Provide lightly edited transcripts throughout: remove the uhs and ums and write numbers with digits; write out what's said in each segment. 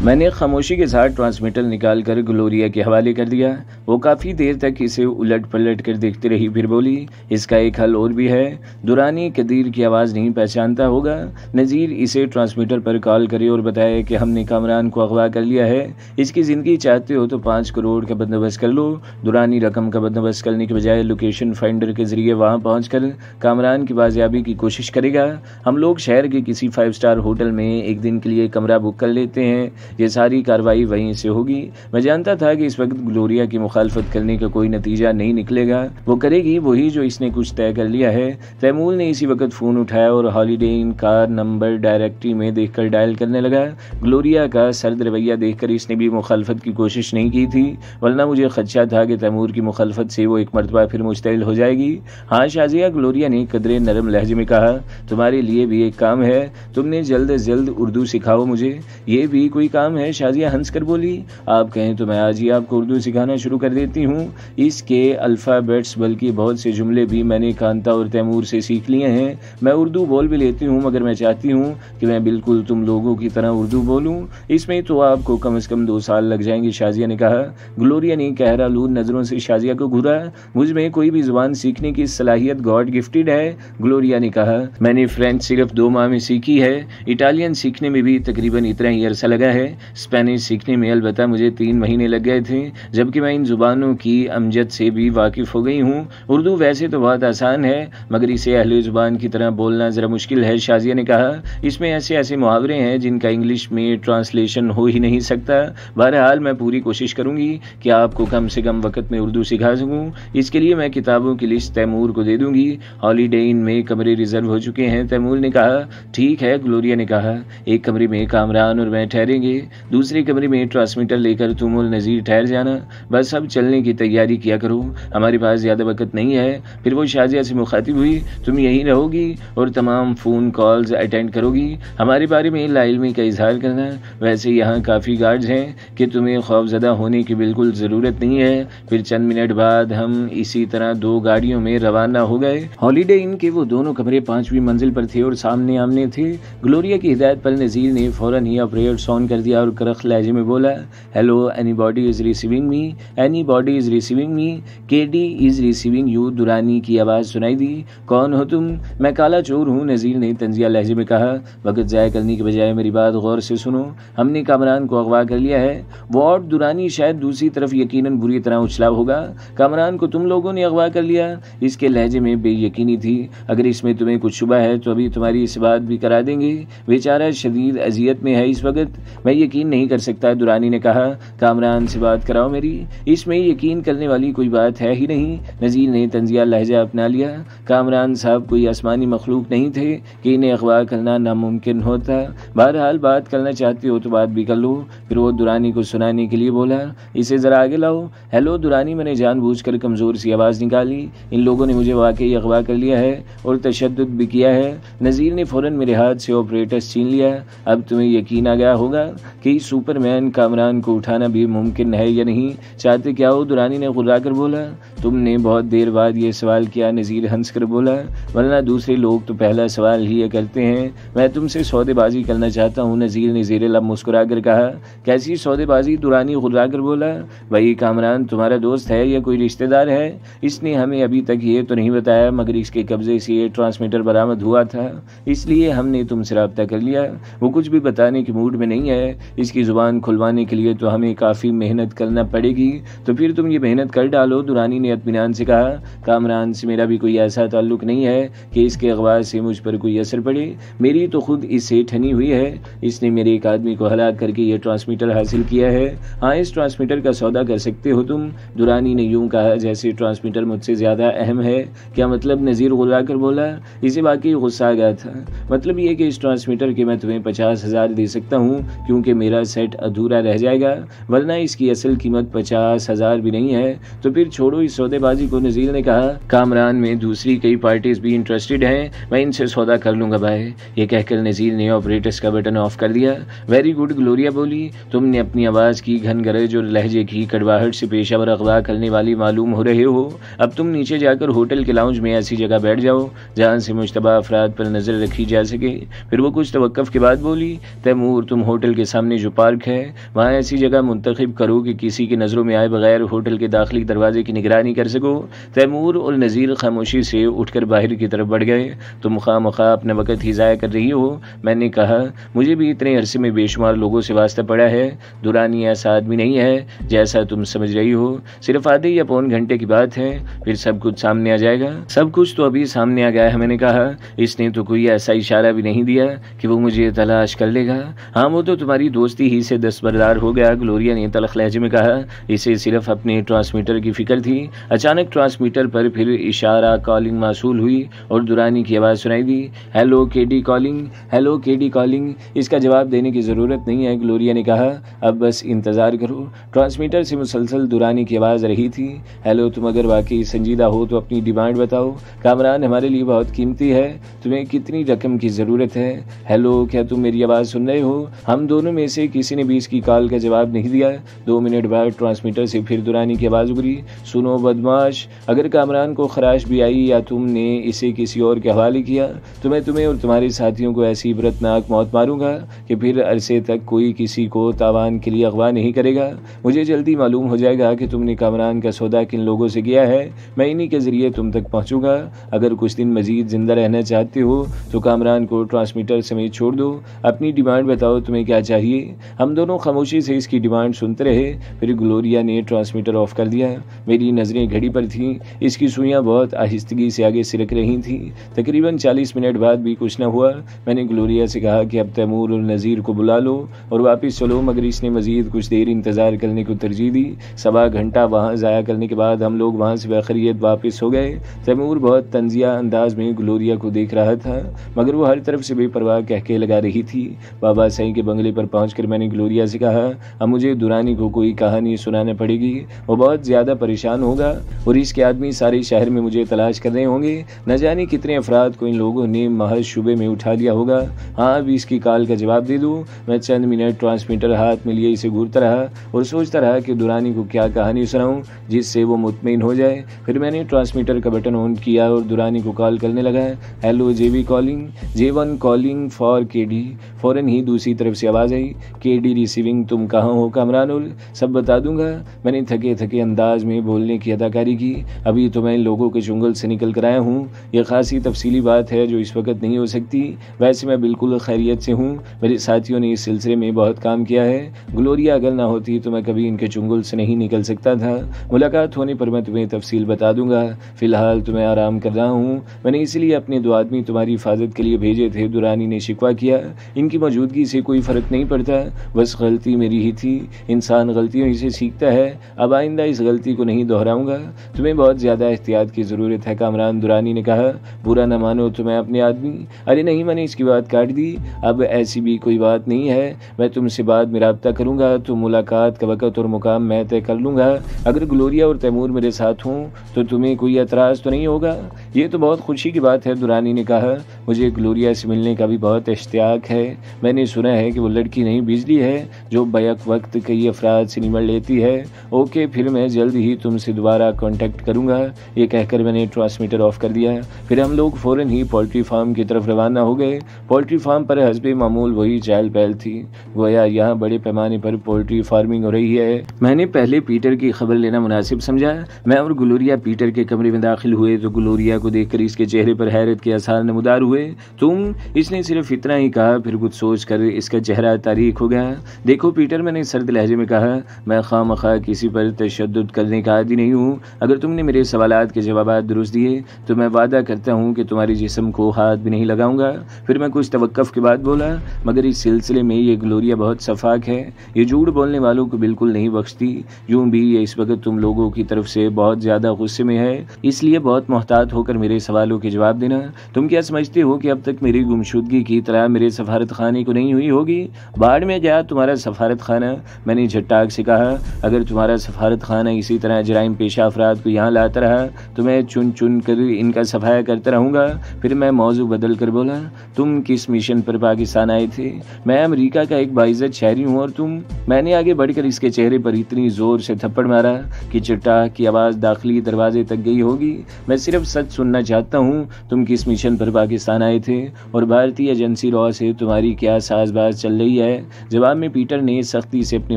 میں نے خاموشی کے ساتھ ٹرانسمیٹر نکال کر گلوریا کے حوالے کر دیا۔ وہ کافی دیر تک اسے الٹ پلٹ کر دیکھتی رہی، پھر بولی، اس کا ایک حل اور بھی ہے۔ دورانی قدیر کی آواز نہیں پہچانتا ہوگا؟ نذیر اسے ٹرانسمیٹر پر کال کرے اور بتائے کہ ہم نے کامران کو اغوا کر لیا ہے۔ اس کی زندگی چاہتے ہو تو 5 کروڑ کا بندوبست کر لو۔ دورانی رقم کا بندوبست کرنے کے بجائے لوکیشن فائنڈر کے ذریعے وہاں پہنچ کر کامران کی بازیابی کی کوشش کرے گا۔ ہم لوگ شہر کے کسی 5 اسٹار ہوٹل میں ایک دن کے لیے کمرہ بک کر لیتے ہیں۔ یہ ساری کارروائی وہیں سے ہوگی۔ میں جانتا تھا کہ اس وقت گلوریا کی مخالفت کرنے کا کوئی نتیجہ نہیں نکلے گا۔ وہ کرے گی وہی جو اس نے کچھ طے کر لیا ہے۔ تیمور نے اسی وقت فون اٹھایا اور ہالیڈے ان کار نمبر ڈائریکٹری میں دیکھ کر ڈائل کرنے لگا۔ گلوریا کا سرد رویہ دیکھ کر اس نے بھی مخالفت کی کوشش نہیں کی تھی، ورنہ مجھے خدشہ تھا کہ تیمور کی مخالفت سے وہ ایک مرتبہ پھر مشتعل ہو جائے گی۔ ہاں شازیہ، گلوریا نے قدرے نرم لہجے میں کہا، تمہارے لیے بھی ایک کام ہے۔ تم نے جلد از جلد اردو سکھاؤ مجھے۔ یہ بھی کوئی کام ہے؟ شازیہ ہنس کر بولی، آپ کہیں تو میں آج ہی آپ کو اردو سکھانا شروع کر دیتی ہوں۔ اس کے الفابیٹس بلکہ بہت سے جملے بھی میں نے کانتا اور تیمور سے سیکھ لیے ہیں۔ میں اردو بول بھی لیتی ہوں، مگر میں چاہتی ہوں کہ میں بالکل تم لوگوں کی طرح اردو بولوں۔ اس میں تو آپ کو کم از کم 2 سال لگ جائیں گے، شازیہ نے کہا۔ گلوریا نے کہرآلود نظروں سے شازیہ کو گھورا۔ مجھ میں کوئی بھی زبان سیکھنے کی صلاحیت گاڈ گفٹڈ ہے، گلوریا نے کہا۔ میں نے فرینچ صرف 2 ماہ میں سیکھی ہے، اٹالین سیکھنے میں بھی تقریباً اتنا ہی عرصہ لگا ہے، اسپینش سیکھنے میں البتہ مجھے 3 مہینے لگ گئے تھے، جبکہ میں ان زبانوں کی امجد سے بھی واقف ہو گئی ہوں۔ اردو ویسے تو بہت آسان ہے، مگر اسے اہل زبان کی طرح بولنا ذرا مشکل ہے، شازیہ نے کہا۔ اس میں ایسے محاورے ہیں جن کا انگلش میں ٹرانسلیشن ہو ہی نہیں سکتا۔ بہرحال میں پوری کوشش کروں گی کہ آپ کو کم سے کم وقت میں اردو سکھا سکوں۔ اس کے لیے میں کتابوں کی لسٹ تیمور کو دے دوں گی۔ ہالیڈے ان میں کمرے ریزرو ہو چکے ہیں، تیمور نے کہا۔ ٹھیک ہے، گلوریا نے کہا۔ ایک کمرے میں کامران اور میں ٹھہریں گے، دوسرے کمرے میں ٹرانسمیٹر لے کر تم اور نذیر ٹھہر جانا۔ بس اب چلنے کی تیاری کیا کرو، ہمارے پاس زیادہ وقت نہیں ہے۔ پھر وہ شازیہ سے مخاطب ہوئی، تم یہیں رہو گی اور تمام فون کالز اٹینڈ کرو گی، ہمارے بارے میں لا علمی کا اظہار کرنا۔ ویسے یہاں کافی گارڈز ہیں کہ تمہیں خوفزدہ ہونے کی بالکل ضرورت نہیں ہے۔ پھر چند منٹ بعد ہم اسی طرح 2 گاڑیوں میں روانہ ہو گئے۔ ہالیڈے ان کے وہ دونوں کمرے 5ویں منزل پر تھے اور سامنے آمنے تھے۔ گلوریا کی ہدایت پر نذیر نے فوراً ہی آپریٹرز آن کر دیا اور کرخ لہجے میں بولا، hello, anybody is receiving me, anybody is receiving me, K D is receiving you. دورانی کی آواز سنائی دی، کون ہو تم؟ میں کالا چور ہوں، نذیر نے طنزیہ لہجے میں کہا۔ وقت ضائع کرنے کے بجائے میری بات غور سے سنو، ہم نے کامران کو اغوا کر لیا ہے۔ واٹ؟ دورانی شاید دوسری طرف یقیناً بری طرح اچھلا ہوگا، کامران کو تم لوگوں نے اغوا کر لیا؟ اس کے لہجے میں بے یقینی تھی۔ اگر اس میں تمہیں کچھ شبہ ہے تو ابھی تمہاری اس بات بھی کرا دیں گے، بیچارہ شدید اذیت میں ہے اس وقت۔ میں یقین نہیں کر سکتا، دورانی نے کہا۔ کامران سے بات کراؤ میری، اس میں یقین کرنے والی کوئی بات ہے ہی نہیں، نذیر نے طنزیہ لہجہ اپنا لیا۔ کامران صاحب کوئی آسمانی مخلوق نہیں تھے کہ انہیں اغوا کرنا ناممکن ہوتا۔ بہرحال بات کرنا چاہتے ہو تو بات بھی کر لو۔ پھر وہ دورانی کو سنانے کے لیے بولا، اسے ذرا آگے لاؤ۔ ہیلو دورانی، میں نے جان بوجھ کر کمزور سی آواز نکالی، ان لوگوں نے مجھے واقعی اغوا کر لیا ہے اور تشدد بھی کیا ہے۔ نذیر نے فوراً میرے ہاتھ سے آپریٹس چھین لیا۔ اب تمہیں یقین آ گیا ہوگا کہ سپر مین کامران کو اٹھانا بھی ممکن ہے یا نہیں؟ چاہتے کیا ہو؟ دورانی نے غرا کر بولا۔ تم نے بہت دیر بعد یہ سوال کیا، نذیر ہنس کر بولا، ورنہ دوسرے لوگ تو پہلا سوال ہی کرتے ہیں۔ میں تم سے سودے بازی کرنا چاہتا ہوں، نذیر نے زیر لب مسکرا کر کہا۔ کیسی سودے بازی؟ دورانی غرا کر بولا۔ بھائی کامران تمہارا دوست ہے یا کوئی رشتہ دار ہے؟ اس نے ہمیں ابھی تک یہ تو نہیں بتایا، مگر اس کے قبضے سے یہ ٹرانسمیٹر برآمد ہوا تھا، اس لیے ہم نے تم سے رابطہ کر لیا۔ وہ کچھ بھی بتانے کے موڈ میں نہیں ہے، اس کی زبان کھلوانے کے لیے تو ہمیں کافی محنت کرنا پڑے گی، تو پھر تم یہ محنت کر ڈالو، دورانی نے اطمینان سے کہا۔ کامران سے میرا بھی کوئی ایسا تعلق نہیں ہے کہ اس کے اغوا سے مجھ پر کوئی اثر پڑے، میری تو خود اس سے ٹھنی ہوئی ہے، اس نے میرے ایک آدمی کو ہلاک کر کے یہ ٹرانسمیٹر حاصل کیا ہے۔ ہاں، اس ٹرانسمیٹر کا سودا کر سکتے ہو تم، دورانی نے یوں کہا جیسے ٹرانسمیٹر مجھ سے زیادہ اہم ہے۔ کیا مطلب؟ نذیر غرا کر بولا۔ اسے واقعی غصہ آ گیا تھا۔ مطلب یہ کہ اس ٹرانسمیٹر کے میں تمہیں 50,000 دے سکتا ہوں کیونکہ میرا سیٹ ادھورا رہ جائے گا، ورنہ اس کی اصل قیمت 50,000 بھی نہیں ہے۔ تو پھر چھوڑو اس سودے بازی کو، نذیر نے کہا۔ کامران میں دوسری کئی پارٹیز بھی انٹرسٹڈ ہیں، میں ان سے سودا کر لوں گا بھائی۔ یہ کہہ کر نذیر نے آپریٹرز کا بٹن آف کر دیا۔ ویری گڈ، گلوریا بولی، تم نے اپنی آواز کی گھن گرج اور لہجے کی کڑواہٹ سے پیشہ ور اغوا کرنے والی معلوم ہو رہے ہو۔ اب تم نیچے جا کر ہوٹل کے لاؤنج میں ایسی جگہ بیٹھ جاؤ جہاں سے مشتبہ افراد پر نظر رکھی جا سکے۔ پھر وہ کچھ توقف کے بعد بولی، تیمور تم ہوٹل کے سامنے جو پارک ہے وہاں ایسی جگہ منتخب کرو کہ کسی کی نظروں میں آئے بغیر ہوٹل کے داخلی دروازے کی نگرانی کر سکو۔ تیمور اور نذیر خاموشی سے اٹھ کر باہر کی طرف بڑھ گئے۔ تم خواہ مخواہ اپنا وقت ہی ضائع کر رہی ہو، میں نے کہا۔ مجھے بھی اتنے عرصے میں بے شمار لوگوں سے واسطہ پڑا ہے۔ درانی ایسا آدمی نہیں ہے جیسا تم سمجھ رہی ہو۔ صرف آدھے یا پون گھنٹے کی بات ہے، پھر سب کچھ سامنے آ جائے گا۔ سب کچھ تو ابھی سامنے آ گیا ہے، میں نے کہا۔ اس نے تو کوئی ایسا اشارہ بھی نہیں دیا کہ وہ مجھے تلاش کر لے گا۔ ہاں، وہ تو تمہاری دوستی ہی سے دستبردار ہو گیا، گلوریا نے تلخ لہجے میں کہا۔ اسے صرف اپنے ٹرانسمیٹر کی فکر تھی۔ اچانک ٹرانسمیٹر پر پھر اشارہ کالنگ موصول ہوئی اور درانی کی آواز سنائی دی۔ ہیلو کے ڈی کالنگ، ہیلو کے ڈی کالنگ۔ اس کا جواب دینے کی ضرورت نہیں ہے، گلوریا نے کہا۔ اب بس انتظار کرو۔ ٹرانسمیٹر سے مسلسل درانی کی آواز رہی تھی۔ ہیلو، تم اگر واقعی سنجیدہ ہو تو اپنی ڈیمانڈ بتاؤ۔ کامران ہمارے لیے بہت قیمتی ہے، تمہیں کتنی رقم کی ضرورت ہے؟ ہیلو، کیا تم میری آواز سن رہے ہو؟ ہم دونوں میں سے کسی نے بھی اس کی کال کا جواب نہیں دیا۔ 2 منٹ بعد ٹرانسمیٹر سے پھر درانی کی آواز ابھری۔ سنو بدماش، اگر کامران کو خراش بھی آئی یا تم نے اسے کسی اور کے حوالے کیا تو میں تمہیں اور تمہارے ساتھیوں کو ایسی عبرتناک موت ماروں گا کہ پھر عرصے تک کوئی کسی کو تاوان کے لیے اغوا نہیں کرے گا۔ مجھے جلدی معلوم ہو جائے گا کہ تم نے کامران کا سودا کن لوگوں سے کیا ہے، میں انہی کے ذریعے تم تک پہنچوں گا۔ اگر کچھ دن مزید زندہ رہنا چاہتے ہو تو کامران کو ٹرانسمیٹر سمیت چھوڑ دو۔ اپنی ڈیمانڈ بتاؤ، تمہیں کیا چاہیے؟ ہم دونوں خاموشی سے اس کی ڈیمانڈ سنتے رہے۔ پھر گلوریا نے ٹرانسمیٹر آف کر دیا۔ میری نظریں گھڑی پر تھیں، اس کی سوئیاں بہت آہستگی سے آگے سرک رہی تھیں۔ تقریباً 40 منٹ بعد بھی کچھ نہ ہوا۔ میں نے گلوریا سے کہا کہ اب تیمور اور نذیر کو بلا لو اور واپس چلو، مگر اس نے مزید کچھ دیر انتظار کرنے کو ترجیح دی۔ 1.25 گھنٹہ وہاں ضائع کرنے کے بعد ہم لوگ وہاں سے بخیریت واپس ہو گئے۔ تیمور بہت طنزیہ انداز میں گلوریا کو دیکھ رہا تھا، مگر وہ ہر طرف سے بے پرواہ کہکے لگا رہی تھی۔ بابا سائی کے بنگلے پر پہنچ کر میں نے گلوریا سے کہا، اب مجھے درانی کو کوئی کہانی سنانا پڑے گی، وہ بہت زیادہ پریشان ہوگا اور اس کے آدمی سارے شہر میں مجھے تلاش کر رہے ہوں گے۔ نہ جانے کتنے افراد کو ان لوگوں نے محض شبے میں اٹھا لیا ہوگا۔ ہاں، اب اس کی کال کا جواب دے دو۔ میں چند منٹ ٹرانسمیٹر ہاتھ میں لیے اسے گھورتا رہا اور سوچتا رہا کہ درانی کو کیا کہانی سناؤں جس سے وہ مطمئن ہو جائے۔ پھر میں نے ٹرانسمیٹر کا بٹن آن کیا اور درانی کو کال کرنے لگا۔ Hello JV calling, J1 calling for KD۔ فوراً ہی دوسری طرف سے آواز آئی، KD ریسیونگ، تم کہاں ہو کامران؟ سب بتا دوں گا۔ میں نے تھکے تھکے انداز میں بولنے کی اداکاری کی۔ ابھی تو میں لوگوں کے چنگل سے نکل کر آیا ہوں، یہ خاصی تفصیلی بات ہے جو اس وقت نہیں ہو سکتی۔ ویسے میں بالکل خیریت سے ہوں، میرے ساتھیوں نے اس سلسلے میں بہت کام کیا ہے۔ گلوریا اگر نہ ہوتی تو میں کبھی ان کے چنگل سے نہیں نکل سکتا تھا۔ ملاقات ہونے پر میں تمہیں تفصیل بتا دوں گا، فی الحال تو میں آرام کر رہا ہوں۔ میں نے اس لیے اپنے 2 آدمی تمہاری حفاظت کے لیے بھیجے تھے، درانی نے شکوہ کیا۔ ان کی موجودگی سے کوئی فرق نہیں پڑتا، بس غلطی میری ہی تھی، انسان غلطیوں ہی سے سیکھتا ہے۔ اب آئندہ اس غلطی کو نہیں دہراؤں گا۔ تمہیں بہت زیادہ احتیاط کی ضرورت ہے کامران، درانی نے کہا۔ برا نہ مانو تو میں اپنے آدمی… ارے نہیں، میں نے اس کی بات کاٹ دی۔ اب ایسی بھی کوئی بات نہیں ہے، میں تم سے بعد میں رابطہ کروں گا تو ملاقات کا وقت اور مقام میں طے کر لوں گا۔ اگر گلوریا اور تیمور میرے ساتھ ہوں تو تمہیں کوئی اعتراض تو نہیں ہوگا؟ یہ تو بہت خوشی کی بات ہے، درانی نے کہا۔ مجھے گلوریا سے ملنے کا بھی بہت اشتیاق ہے۔ میں نے سنا ہے کہ وہ لڑکی نہیں بجلی ہے جو بیک وقت کئی افراد سے نمٹ لیتی ہے۔ اوکے، پھر میں جلد ہی تم سے دوبارہ کانٹیکٹ کروں گا۔ یہ کہہ کر میں نے ٹرانسمیٹر آف کر دیا۔ پھر ہم لوگ فوراً ہی پولٹری فارم کی طرف روانہ ہو گئے۔ پولٹری فارم پر حسب معمول وہی چہل پہل تھی، گویا یہاں بڑے پیمانے پر پولٹری فارمنگ ہو رہی ہے۔ میں نے پہلے پیٹر کی خبر لینا مناسب سمجھا۔ میں اور گلوریا پیٹر کے کمرے میں داخل ہوئے تو گلوریا کو دیکھ کر اس کے چہرے پر حیرت کے آثار نمودار ہوئے۔ تم؟ اس نے صرف اتنا ہی کہا، پھر کچھ سوچ کر اس کا چہرہ تاریک ہو گیا۔ دیکھو پیٹر، میں نے سرد لہجے میں کہا، میں خواہ مخواہ کسی پر تشدد کرنے کا عادی نہیں ہوں۔ اگر تم نے میرے سوالات کے جوابات درست دیے تو میں وعدہ کرتا ہوں کہ تمہارے جسم کو ہاتھ بھی نہیں لگاؤں گا۔ پھر میں کچھ توقف کے بعد بولا، مگر اس سلسلے میں یہ گلوریا بہت شفاق ہے، یہ جھوٹ بولنے والوں کو بالکل نہیں بخشتی۔ یوں بھی یہ اس وقت تم لوگوں کی طرف سے بہت زیادہ غصے میں ہے، اس لیے بہت محتاط ہو کر میرے سوالوں کے جواب دینا۔ تم کیا سمجھتے ہو کہ اب تک میری گمشدگی کی اطلاع میرے سفارت خانے کو نہیں ہوئی ہوگی؟ باڑ میں گیا تمہارا سفارت خانہ، میں نے جھٹاک سے کہا۔ اگر تمہارا سفارت خانہ اسی طرح جرائم پیشہ افراد کو یہاں لاتا رہا تو میں چن چن کر ان کا صفایا کرتا رہوں گا۔ پھر میں موضوع بدل کر بولا، تم کس مشن پر پاکستان آئے تھے؟ میں امریکہ کا ایک باعزت شہری ہوں، اور تم؟ میں نے آگے بڑھ کر اس کے چہرے پر اتنی زور سے تھپڑ مارا کہ چٹاک کی آواز داخلی دروازے تک گئی ہوگی۔ میں صرف سچ سننا چاہتا ہوں، تم کس مشن پر پاکستان آئے تھے اور بھارتی ایجنسی را سے تمہاری کیا ساز باز چل رہی دیا ہے۔ جواب میں پیٹر نے سختی سے اپنے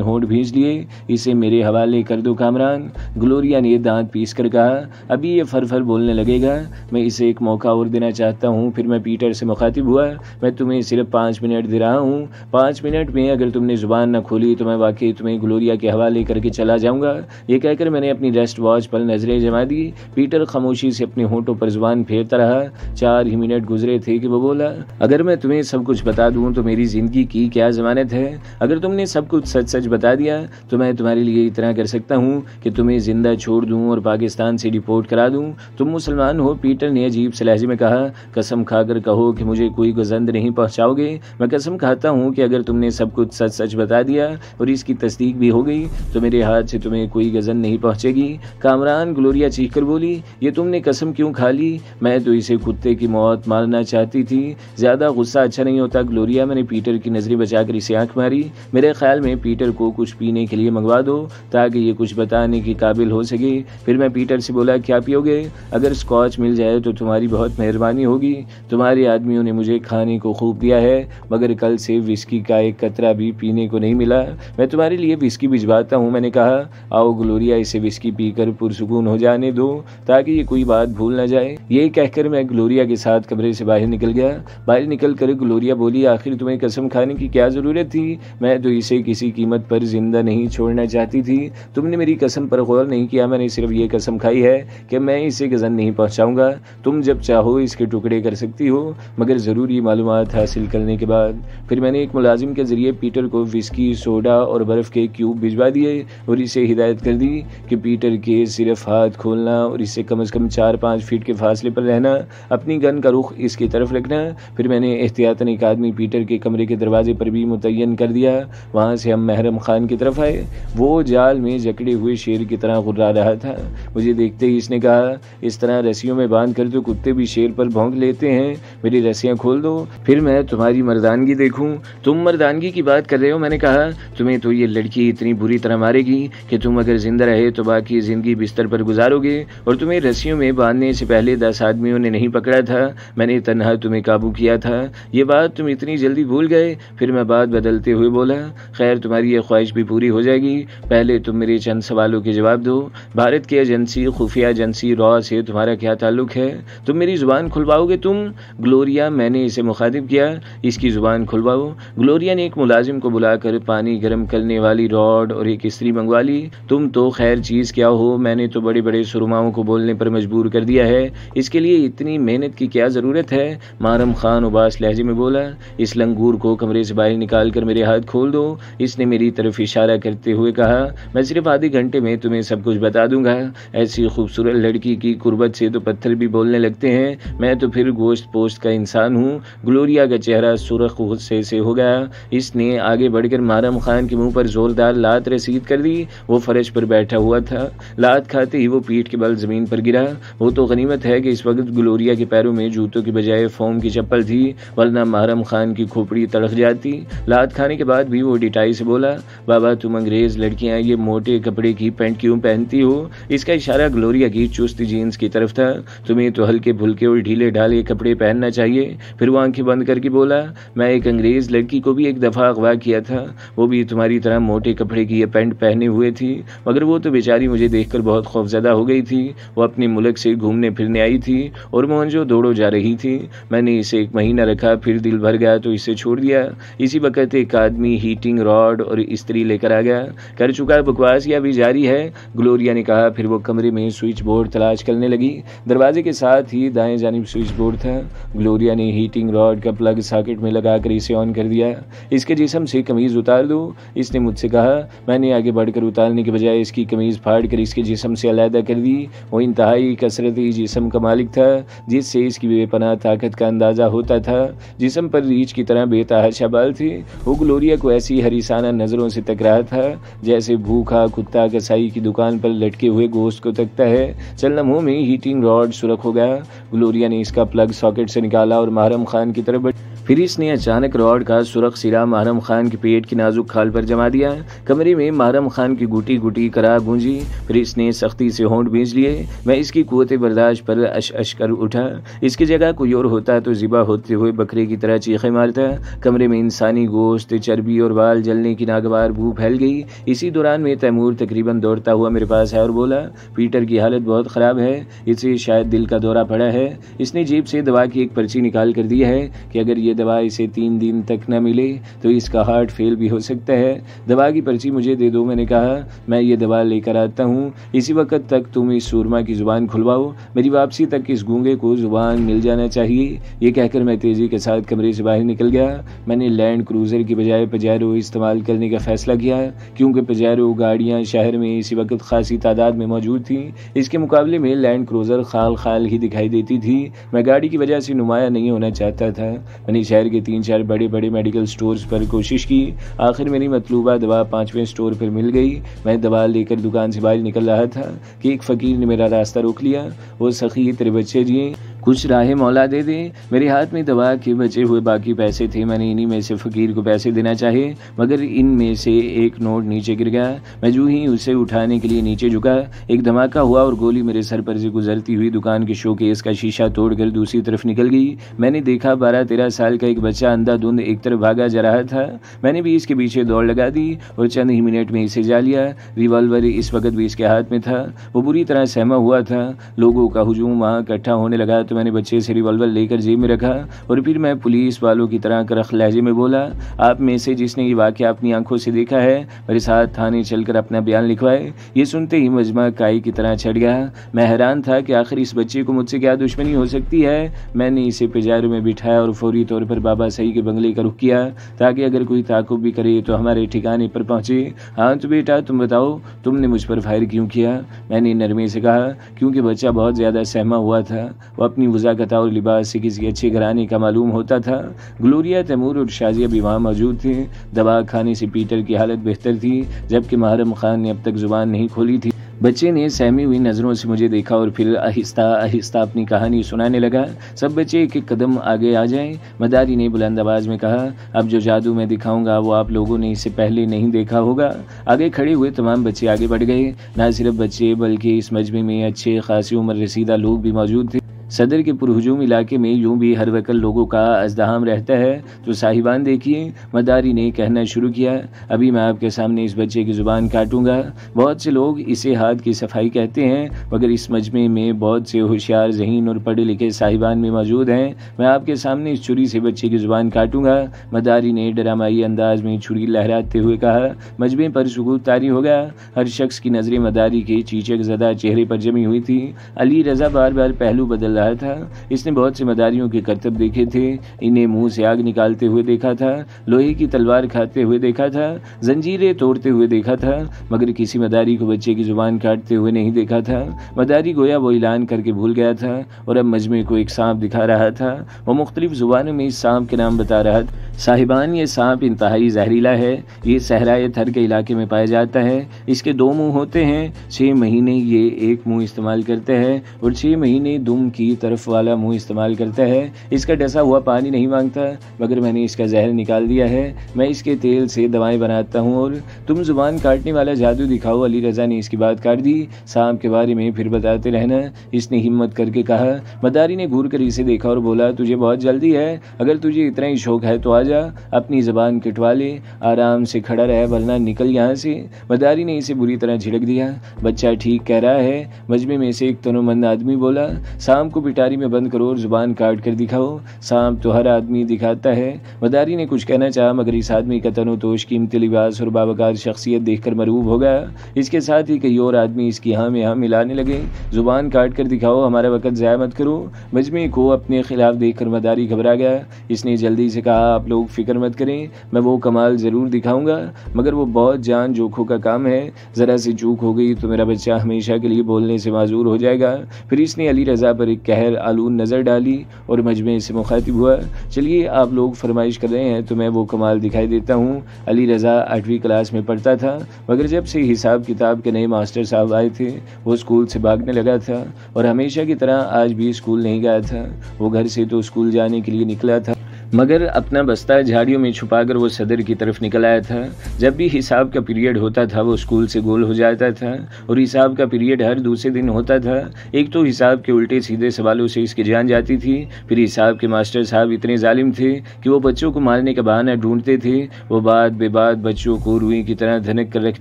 ہونٹ بھینچ لیے۔ اسے میرے حوالے کر دو کامران، گلوریا نے دانت پیس کر کہا۔ ابھی یہ فر بولنے لگے گا، میں اسے ایک موقع اور دینا چاہتا ہوں۔ پھر میں پیٹر سے مخاطب ہوا، میں تمہیں صرف 5 منٹ دے رہا ہوں۔ 5 منٹ میں اگر تم نے زبان نہ کھولی تو میں واقعی تمہیں گلوریا کے حوالے کر کے چلا جاؤں گا۔ یہ کہہ کر میں نے اپنی ریسٹ واچ پر نظریں جما دی۔ پیٹر خاموشی سے اپنے ہونٹوں پر زبان پھیرتا رہا۔ 4 ہی منٹ گزرے تھے کہ وہ بولا، اگر میں تمہیں سب کچھ بتا دوں تو میری زندگی کی کیا ضمانت ہے؟ اگر تم نے سب کچھ سچ بتا دیا تو میں تمہارے لیے اتنا کر سکتا ہوں کہ تمہیں زندہ چھوڑ دوں اور پاکستان سے ڈپورٹ کرا دوں۔ تم مسلمان ہو، پیٹر نے عجیب سے لہجے میں کہا۔ قسم کھا کر کہو کہ مجھے کوئی گزند نہیں پہنچاؤ گے۔ میں قسم کھاتا ہوں کہ اگر تم نے سب کچھ سچ بتا دیا اور اس کی تصدیق بھی ہو گئی تو میرے ہاتھ سے تمہیں کوئی گزند نہیں پہنچے گی۔ کامران، گلوریا چیخ کر بولی، یہ تم نے قسم کیوں کھا لی؟ میں تو اسے کتے کی موت مارنا چاہتی تھی۔ زیادہ غصہ اچھا نہیں ہوتا گلوریا، میں نے پیٹر کی نظریں بچا کر اسے آنکھ ماری۔ میرے خیال میں پیٹر کو کچھ پینے کے لیے منگوا دو تاکہ یہ کچھ بتانے کے قابل ہو سکے۔ پھر میں پیٹر سے بولا، کیا پیو گے؟ اگر اسکاچ مل جائے تو تمہاری بہت مہربانی ہوگی۔ تمہارے آدمیوں نے مجھے کھانے کو خوب دیا ہے مگر کل سے وسکی کا ایک قطرہ بھی پینے کو نہیں ملا۔ میں تمہارے لیے وسکی بھجواتا ہوں، میں نے کہا۔ آؤ گلوریا، اسے وسکی پی کر پرسکون ہو جانے دو تاکہ یہ کوئی بات بھول نہ جائے۔ یہ کہہ کر میں گلوریا کے ساتھ کمرے سے باہر نکل گیا۔ باہر نکل کر گلوریا بولی، آخر تمہیں قسم کھانے کی کیا ضرورت تھی؟ میں تو اسے کسی قیمت پر زندہ نہیں چھوڑنا چاہتی تھی۔ تم نے میری قسم پر غور نہیں کیا، میں نے صرف یہ قسم کھائی ہے کہ میں اسے گزند نہیں پہنچاؤں گا۔ تم جب چاہو اس کے ٹکڑے کر سکتی ہو مگر ضروری معلومات حاصل کرنے کے بعد۔ پھر میں نے ایک ملازم کے ذریعے پیٹر کو وسکی، سوڈا اور برف کے کیوب بھجوا دیے اور اسے ہدایت کر دی کہ پیٹر کے صرف ہاتھ کھولنا اور اس سے کم از کم 4-5 فٹ کے فاصلے پر رہنا، اپنی گن کا رخ اس کی طرف رکھنا۔ پھر میں نے احتیاطاً ایک آدمی پیٹر کے کمرے کے دروازے پر بھی متعین کر دیا۔ وہاں سے ہم محرم خان کی طرف آئے۔ وہ جال میں جکڑے ہوئے شیر کی طرح غرا رہا تھا۔ مجھے دیکھتے ہی اس نے کہا، اس طرح رسیوں میں باندھ کر تو کتے بھی شیر پر بھونک لیتے ہیں، میری رسیاں کھول دو پھر میں تمہاری مردانگی دیکھوں۔ تم مردانگی کی بات کر رہے ہو؟ میں نے کہا، تمہیں تو یہ لڑکی اتنی بری طرح مارے گی کہ تم اگر زندہ رہے تو باقی زندگی بستر پر گزارو گے، اور تمہیں رسیوں میں باندھنے سے پہلے 10 آدمیوں نے نہیں پکڑا تھا، میں نے تنہا تمہیں قابو کیا تھا۔ یہ بات تم اتنی جلدی بھول گئے؟ پھر میں بات بدلتے ہوئے بولا، خیر تمہاری یہ خواہش بھی پوری ہو جائے گی، پہلے تم میرے چند سوالوں کے جواب دو۔ بھارت کی ایجنسی خفیہ ایجنسی را سے تمہارا کیا تعلق ہے؟ تم میری زبان کھلواؤ گے تم؟ گلوریا، میں نے اسے مخاطب کیا، اس کی زبان کھلواؤ۔ گلوریا نے ایک ملازم کو بلا کر پانی گرم کرنے والی راڈ اور ایک استری منگوا لی۔ تم تو خیر چیز کیا ہو، میں نے تو بڑے بڑے سرماؤں کو بولنے پر مجبور کر دیا ہے، اس کے لیے اتنی محنت کی کیا ضرورت ہے؟ محرم خان اباس لہجے میں بولا۔ اس لنگور کو کمرے سے باہر نکال کر میرے ہاتھ کھول دو، اس نے میری طرف اشارہ کرتے ہوئے کہا۔ میں صرف آدھے گھنٹے میں تمہیں سب کچھ بتا دوں گا۔ ایسی خوبصورت لڑکی کی قربت سے تو پتھر بھی بولنے لگتے ہیں، میں تو پھر گوشت پوشت کا انسان ہوں۔ گلوریا کا چہرہ سرخ غصے سے ہو گیا۔ اس نے آگے بڑھ کر محرم خان کے منہ پر زوردار لات رسید کر دی۔ وہ فرش پر بیٹھا ہوا تھا، لات کھاتے ہی وہ پیٹھ کے بل زمین پر گرا۔ وہ تو غنیمت ہے کہ اس وقت گلوریا کے پیروں میں جوتوں کی بجائے فوم کی چپل تھی، ورنہ محرم خان کی کھوپڑی تڑک جاتی۔ لات کھانے کے بعد بھی وہ ڈٹائی سے بولا، بابا تم انگریز لڑکیاں یہ موٹے کپڑے کی پینٹ کیوں پہنتی ہو؟ اس کا اشارہ گلوریا کی چست جینز کی طرف تھا۔ تمہیں تو ہلکے پھلکے اور ڈھیلے ڈھالے کپڑے پہننا چاہیے۔ پھر وہ آنکھیں بند کر کے بولا، میں ایک انگریز لڑکی کو بھی ایک دفعہ اغوا کیا تھا، وہ بھی تمہاری طرح موٹے کپڑے کی یہ پینٹ پہنے ہوئے تھی، مگر وہ تو بیچاری مجھے دیکھ کر بہت خوفزدہ ہو گئی تھی۔ وہ اپنے ملک سے گھومنے پھرنے آئی تھی اور موہنجو دوڑو جا رہی تھی۔ میں نے اسے 1 مہینہ رکھا، پھر دل بھر گیا تو اسے چھوڑ دیا۔ اسی وقت ایک آدمی ہیٹنگ راڈ اور استری لے کر آ گیا۔ کر چکا بکواس یا بھی جاری ہے؟ گلوریا نے کہا۔ پھر وہ کمرے میں سوئچ بورڈ تلاش کرنے لگی۔ دروازے کے ساتھ ہی دائیں جانب سوئچ بورڈ تھا۔ گلوریا نے ہیٹنگ راڈ کا پلگ ساکٹ میں لگا کر اسے آن کر دیا۔ اس کے جسم سے قمیض اتار دو، اس نے مجھ سے کہا۔ میں نے آگے بڑھ کر اتارنے کے بجائے اس کی قمیض پھاڑ کر اس کے جسم سے علیحدہ کر دی۔ وہ انتہائی کثرتی جسم کا مالک تھا، جس سے اس کی بے پناہ طاقت کا اندازہ ہوتا تھا۔ جسم پر ریچھ کی طرح بے تحاشا بال تھے۔ وہ گلوریا کو ایسی حریصانہ نظروں سے تک رہا تھا جیسے بھوکا کتا کسائی کی دکان پر لٹکے ہوئے گوشت کو تکتا ہے۔ چند لمحوں میں ہیٹنگ راڈ سرخ ہو گیا۔ گلوریا نے اس کا پلگ ساکٹ سے نکالا اور محرم خان کی طرف پھر اس نے اچانک راڈ کا سرخ سرا محرم خان کے پیٹ کی نازک کھال پر جما دیا۔ کمرے میں محرم خان کی گوٹی گوٹی کرا گونجی۔ پھر اس نے سختی سے ہونٹ بھینچ لیے۔ میں اس کی قوت برداشت پر اش کر اٹھا۔ اس کی جگہ کوئی اور ہوتا تو ذبح ہوتے ہوئے بکرے کی طرح چیخیں مارتا۔ کمرے میں انسانی گوشت، چربی اور بال جلنے کی ناگوار بو پھیل گئی۔ اسی دوران میں تیمور تقریباً دوڑتا ہوا میرے پاس آیا اور بولا، پیٹر کی حالت بہت خراب ہے، اسے شاید دل کا دورہ پڑا ہے۔ اس نے جیب سے دوا کی ایک پرچی نکال کر دی ہے کہ اگر یہ دوا اسے 3 دن تک نہ ملے تو اس کا ہارٹ فیل بھی ہو سکتا ہے۔ دوا کی پرچی مجھے دے دو، میں نے کہا، میں یہ دوا لے کر آتا ہوں، اسی وقت تک تم اس سورما کی زبان کھلواؤ، میری واپسی تک اس گونگے کو زبان مل جانا چاہیے۔ یہ کہہ کر میں تیزی کے ساتھ کمرے سے باہر نکل گیا۔ میں نے لینڈ کروزر کی بجائے پجیرو استعمال کرنے کا فیصلہ کیا، کیونکہ پجیرو گاڑیاں شہر میں اسی وقت خاصی تعداد میں موجود تھیں۔ اس کے مقابلے میں لینڈ کروزر خال خال ہی دکھائی دیتی تھی۔ میں گاڑی کی وجہ سے نمایاں نہیں ہونا چاہتا تھا۔ میں نے شہر کے 3-4 بڑے بڑے میڈیکل سٹورز پر کوشش کی۔ آخر میری مطلوبہ دوا 5ویں سٹور پر مل گئی۔ میں دوا لے کر دکان سے باہر نکل رہا تھا کہ ایک فقیر نے میرا راستہ روک لیا۔ وہ سخی، تیرے بچے جی، کچھ راہ مولا دے دے۔ میرے ہاتھ میں دوا کے بچے ہوئے باقی پیسے تھے۔ میں نے انہی میں سے فقیر کو پیسے دینا چاہے، مگر ان میں سے ایک نوٹ نیچے گر گیا۔ میں جو ہی اسے اٹھانے کے لیے نیچے جھکا، ایک دھماکہ ہوا اور گولی میرے سر پر سے گزرتی ہوئی دکان کے شوکیس کا شیشہ توڑ کر دوسری طرف نکل گئی۔ میں نے دیکھا 12-13 سال کا ایک بچہ اندھا دھند ایک طرف بھاگا جا رہا تھا۔ میں نے بھی اس کے پیچھے دوڑ لگا دی اور چند ہی منٹ میں اسے جا لیا۔ ریوالور اس وقت بھی اس کے ہاتھ میں تھا۔ وہ بری طرح سہما ہوا تھا۔ لوگوں کا ہجوم وہاں اکٹھا ہونے لگا تو میں نے بچے سے ریوالور لے کر جیب میں رکھا اور پھر میں پولیس والوں کی طرح کرخ لہجے میں بولا، آپ میں سے جس نے یہ واقعہ اپنی آنکھوں سے دیکھا ہے میرے ساتھ تھانے چل کر اپنا بیان لکھوائے۔ یہ سنتے ہی مجمع کائی کی طرح چھٹ گیا۔ میں حیران تھا کہ آخر اس بچے کو مجھ سے کیا دشمنی ہو سکتی ہے۔ میں نے اسے پجارو میں بٹھایا اور فوری طور پر بابا صحیح کے بنگلے کا رخ کیا تاکہ اگر کوئی تعاقب بھی کرے تو ہمارے ٹھکانے پر پہنچے۔ ہاں تو بیٹا تم بتاؤ، تم نے مجھ پر فائر کیوں کیا؟ میں نے نرمی سے کہا، کیونکہ بچہ بہت زیادہ سہما ہوا تھا۔ وہ اپنی وضاحت اور لباس سے کسی اچھے گھرانے کا معلوم ہوتا تھا۔ گلوریا، تیمور اور شازیہ بھی وہاں موجود تھے۔ دوا کھانے سے پیٹر کی حالت بہتر تھی، جبکہ محرم خان نے اب تک زبان نہیں کھولی تھی۔ بچے نے سہمی ہوئی نظروں سے مجھے دیکھا اور پھر آہستہ آہستہ اپنی کہانی سنانے لگا۔ سب بچے ایک ایک قدم آگے آ جائیں، مداری نے بلند آواز میں کہا۔ اب جو جادو میں دکھاؤں گا وہ آپ لوگوں نے اس سے پہلے نہیں دیکھا ہوگا۔ آگے کھڑے ہوئے تمام بچے آگے بڑھ گئے۔ نہ صرف بچے بلکہ اس مجمع میں اچھے خاصی عمر رسیدہ لوگ بھی موجود تھے۔ صدر کے پرہجوم علاقے میں یوں بھی ہر وقت لوگوں کا ازدحام رہتا ہے، تو صاحبان دیکھیے، مداری نے کہنا شروع کیا، ابھی میں آپ کے سامنے اس بچے کی زبان کاٹوں گا۔ بہت سے لوگ اسے ہاتھ کی صفائی کہتے ہیں، مگر اس مجمع میں بہت سے ہوشیار ذہین اور پڑھے لکھے صاحبان بھی موجود ہیں۔ میں آپ کے سامنے اس چھری سے بچے کی زبان کاٹوں گا۔ مداری نے ڈرامائی انداز میں چھری لہراتے ہوئے کہا۔ مجمع پر سکوت طاری ہو گیا۔ ہر شخص کی نظریں مداری کے چیچک زدہ چہرے پر جمی ہوئی تھی۔ علی رضا بار بار پہلو بدل رہا تھا۔ اس نے بہت سے مداریوں کے کرتب دیکھے تھے، انہیں منہ سے آگ نکالتے ہوئے دیکھا تھا، لوہے کی تلوار کھاتے ہوئے دیکھا تھا، زنجیریں توڑتے ہوئے دیکھا تھا، مگر کسی مداری کو بچے کی زبان کاٹتے ہوئے نہیں دیکھا تھا۔ مداری گویا وہ اعلان کر کے بھول گیا تھا اور اب مجمع کو ایک سانپ دکھا رہا تھا۔ وہ مختلف زبانوں میں اس سانپ کے نام بتا رہا تھا۔ صاحبان، یہ سانپ انتہائی زہریلا ہے۔ یہ صحرائے تھر کے علاقے میں پایا جاتا ہے۔ اس کے 2 منہ ہوتے ہیں۔ 6 مہینے یہ ایک منہ استعمال کرتا ہے اور 6 مہینے دم کی طرف والا منہ استعمال کرتا ہے۔ اس کا ڈسا ہوا پانی نہیں مانگتا، مگر میں نے اس کا زہر نکال دیا ہے۔ میں اس کے تیل سے دوائیں بناتا ہوں اور تم زبان کاٹنے والا جادو دکھاؤ۔ علی رضا نے اس کی بات کاٹ دی۔ سانپ کے بارے میں پھر بتاتے رہنا، اس نے ہمت کر کے کہا۔ مداری نے گھور کر اسے دیکھا اور بولا، تجھے بہت جلدی ہے؟ اگر تجھے اتنا ہی شوق ہے تو آ جا، اپنی زبان کٹوا لے، آرام سے کھڑا رہ ورنہ نکل یہاں سے۔ مداری نے اسے بری طرح جھڑک دیا۔ بچہ ٹھیک کہہ رہا ہے، مجمع میں سے ایک تنومند آدمی بولا۔ سانپ کو پٹاری میں بند کرو اور زبان کاٹ کر دکھاؤ۔ سانپ تو ہر آدمی دکھاتا ہے۔ مداری نے کچھ کہنا چاہا، مگر اس آدمی کا تن و توش، قیمتی لباس اور باوقار شخصیت دیکھ کر مرعوب ہو گیا۔ اس کے ساتھ ہی کئی اور آدمی اس کی ہاں میں ہاں ملانے لگے۔ زبان کاٹ کر دکھاؤ، ہمارا وقت ضائع مت کرو۔ مجمع کو اپنے خلاف دیکھ کر مداری گھبرا گیا۔ اس نے جلدی سے کہا، آپ لوگ فکر مت کریں، میں وہ کمال ضرور دکھاؤں گا، مگر وہ بہت جان جوکھوں کا کام ہے۔ ذرا سی چوک ہو گئی تو میرا بچہ ہمیشہ کے لیے بولنے سے معذور ہو جائے گا۔ پھر اس نے علی رضا پر ایک قہر آلود نظر ڈالی اور مجمع سے مخاطب ہوا، چلیے آپ لوگ فرمائش کر رہے ہیں تو میں وہ کمال دکھائی دیتا ہوں۔ علی رضا 8ویں کلاس میں پڑھتا تھا، مگر جب سے حساب کتاب کے نئے ماسٹر صاحب آئے تھے وہ اسکول سے بھاگنے لگا تھا اور ہمیشہ کی طرح آج بھی اسکول نہیں گیا تھا۔ وہ گھر سے تو اسکول جانے کے لیے نکلا تھا، مگر اپنا بستہ جھاڑیوں میں چھپا کر وہ صدر کی طرف نکل آیا تھا۔ جب بھی حساب کا پیریڈ ہوتا تھا وہ اسکول سے گول ہو جاتا تھا، اور حساب کا پیریڈ ہر دوسرے دن ہوتا تھا۔ ایک تو حساب کے الٹے سیدھے سوالوں سے اس کی جان جاتی تھی، پھر حساب کے ماسٹر صاحب اتنے ظالم تھے کہ وہ بچوں کو مارنے کا بہانہ ڈھونڈتے تھے۔ وہ بات بے بات بچوں کو روئی کی طرح دھنک کر رکھ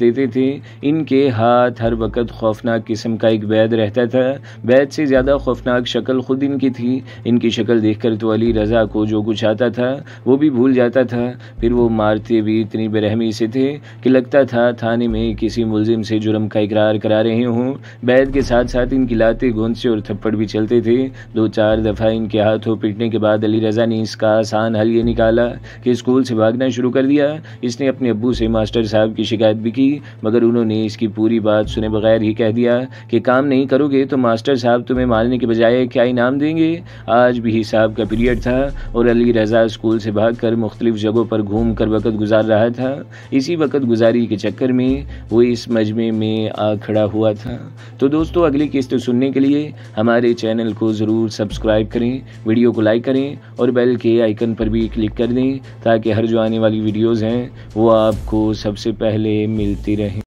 دیتے تھے۔ ان کے ہاتھ ہر وقت خوفناک قسم کا ایک بیت رہتا تھا۔ بیت سے زیادہ خوفناک شکل خود ان کی تھی۔ ان کی شکل دیکھ کر تو علی رضا کو جو کچھ آتا تھا وہ بھی بھول جاتا تھا۔ پھر وہ مارتے بھی اتنی برہمی سے تھے کہ لگتا تھا تھانے میں کسی ملزم سے جرم کا اقرار کرا رہے ہوں۔ بیت کے ساتھ ساتھ ان کی لاتیں، گونسے اور تھپڑ بھی چلتے تھے۔ 2-4 دفعہ ان کے ہاتھوں پیٹنے کے بعد علی رضا نے اس کا آسان حل یہ نکالا کہ اسکول سے بھاگنا شروع کر دیا۔ اس نے اپنے ابو سے ماسٹر صاحب کی شکایت بھی کی، مگر انہوں نے اس کی پوری بات سنے بغیر ہی کہہ دیا کہ کام نہیں کرو گے تو ماسٹر صاحب تمہیں مارنے کے بجائے کیا انعام دیں گے۔ آج بھی حساب کا پیریڈ تھا اور علی رضا اسکول سے بھاگ کر مختلف جگہوں پر گھوم کر وقت گزار رہا تھا۔ اسی وقت گزاری کے چکر میں وہ اس مجمع میں آ کھڑا ہوا تھا۔ تو دوستو، اگلی قسط سننے کے لیے ہمارے چینل کو ضرور سبسکرائب کریں، ویڈیو کو لائک کریں اور بیل کے آئیکن پر بھی کلک کر دیں تاکہ ہر جو آنے والی ویڈیوز ہیں وہ آپ کو سب سے پہلے ملتی رہیں۔